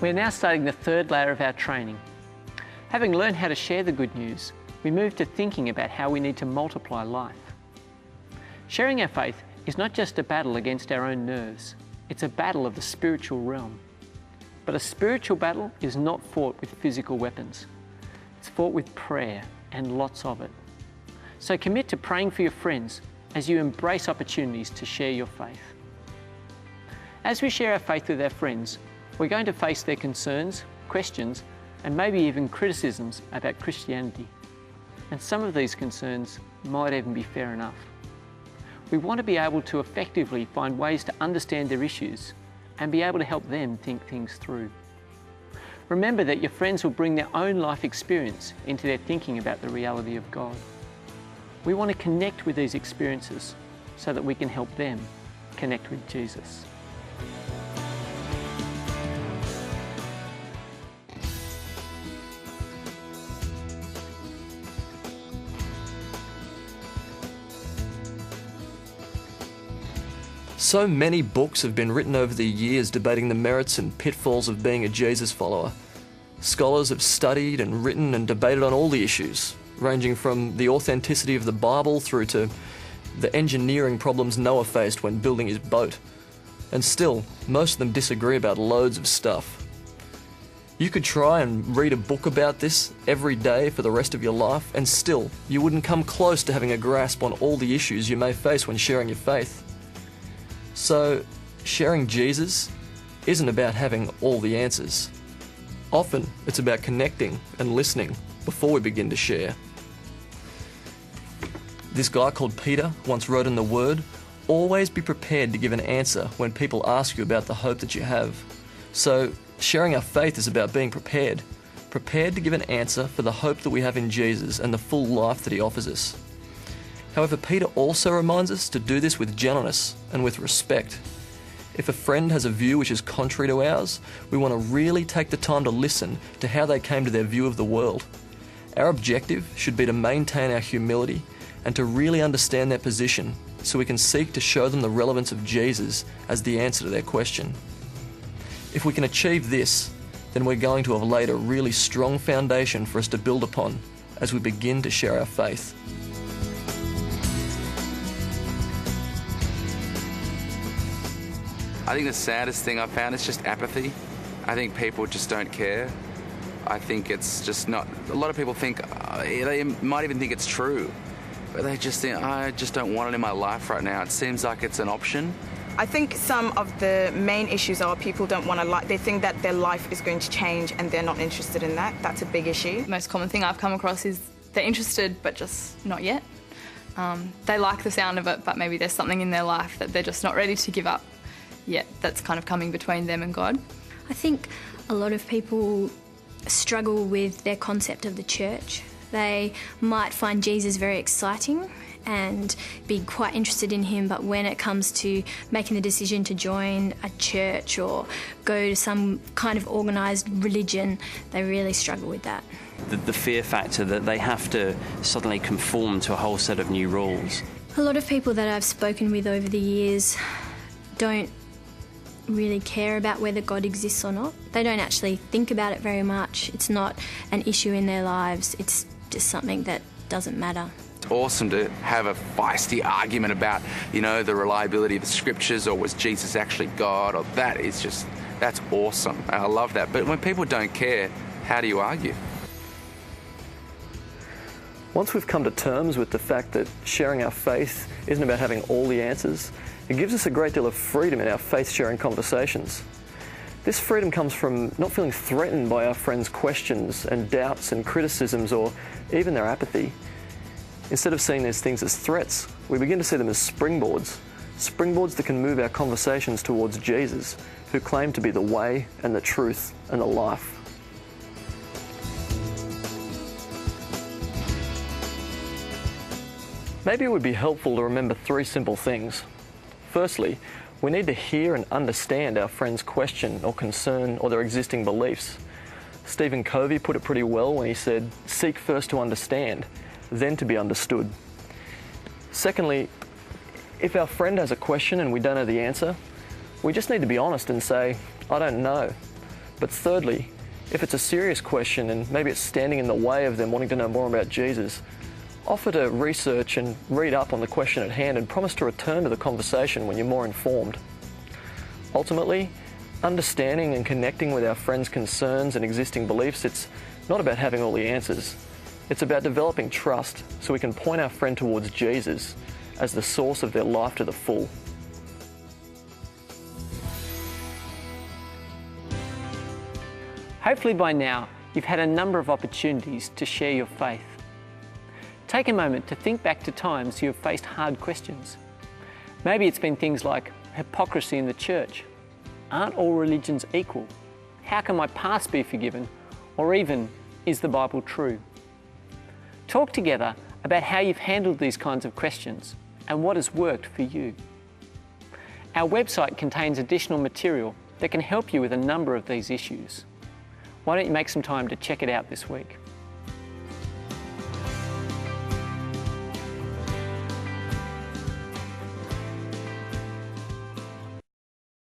We're now starting the third layer of our training. Having learned how to share the good news, we move to thinking about how we need to multiply life. Sharing our faith is not just a battle against our own nerves, it's a battle of the spiritual realm. But a spiritual battle is not fought with physical weapons. It's fought with prayer and lots of it. So commit to praying for your friends as you embrace opportunities to share your faith. As we share our faith with our friends, we're going to face their concerns, questions, and maybe even criticisms about Christianity. And some of these concerns might even be fair enough. We want to be able to effectively find ways to understand their issues and be able to help them think things through. Remember that your friends will bring their own life experience into their thinking about the reality of God. We want to connect with these experiences so that we can help them connect with Jesus. So many books have been written over the years debating the merits and pitfalls of being a Jesus follower. Scholars have studied and written and debated on all the issues, ranging from the authenticity of the Bible through to the engineering problems Noah faced when building his boat. And still, most of them disagree about loads of stuff. You could try and read a book about this every day for the rest of your life, and still, you wouldn't come close to having a grasp on all the issues you may face when sharing your faith. So, sharing Jesus isn't about having all the answers. Often, it's about connecting and listening before we begin to share. This guy called Peter once wrote in the Word, "Always be prepared to give an answer when people ask you about the hope that you have." So, sharing our faith is about being prepared to give an answer for the hope that we have in Jesus and the full life that he offers us. However, Peter also reminds us to do this with gentleness and with respect. If a friend has a view which is contrary to ours, we want to really take the time to listen to how they came to their view of the world. Our objective should be to maintain our humility and to really understand their position so we can seek to show them the relevance of Jesus as the answer to their question. If we can achieve this, then we're going to have laid a really strong foundation for us to build upon as we begin to share our faith. I think the saddest thing I've found is just apathy. I think people just don't care. I think it's just not... A lot of people think, they might even think it's true, but they just think, I just don't want it in my life right now. It seems like it's an option. I think some of the main issues are people don't want to they think that their life is going to change and they're not interested in that. That's a big issue. The most common thing I've come across is they're interested, but just not yet. They like the sound of it, but maybe there's something in their life that they're just not ready to give up yet. That's kind of coming between them and God. I think a lot of people struggle with their concept of the church. They might find Jesus very exciting and be quite interested in him, but when it comes to making the decision to join a church or go to some kind of organised religion, they really struggle with that. The fear factor that they have to suddenly conform to a whole set of new rules. A lot of people that I've spoken with over the years don't really care about whether God exists or not. They don't actually think about it very much. It's not an issue in their lives. It's just something that doesn't matter. It's awesome to have a feisty argument about, the reliability of the scriptures, or was Jesus actually God, or that's awesome. I love that. But when people don't care, how do you argue? Once we've come to terms with the fact that sharing our faith isn't about having all the answers, it gives us a great deal of freedom in our faith-sharing conversations. This freedom comes from not feeling threatened by our friends' questions and doubts and criticisms, or even their apathy. Instead of seeing these things as threats, we begin to see them as springboards that can move our conversations towards Jesus, who claimed to be the way and the truth and the life. Maybe it would be helpful to remember 3 simple things. Firstly, we need to hear and understand our friend's question or concern or their existing beliefs. Stephen Covey put it pretty well when he said, "Seek first to understand, then to be understood." Secondly, if our friend has a question and we don't know the answer, we just need to be honest and say, "I don't know." But thirdly, if it's a serious question and maybe it's standing in the way of them wanting to know more about Jesus, offer to research and read up on the question at hand and promise to return to the conversation when you're more informed. Ultimately, understanding and connecting with our friends' concerns and existing beliefs, it's not about having all the answers. It's about developing trust so we can point our friend towards Jesus as the source of their life to the full. Hopefully by now, you've had a number of opportunities to share your faith. Take a moment to think back to times you have faced hard questions. Maybe it's been things like hypocrisy in the church. Aren't all religions equal? How can my past be forgiven? Or even, is the Bible true? Talk together about how you've handled these kinds of questions and what has worked for you. Our website contains additional material that can help you with a number of these issues. Why don't you make some time to check it out this week?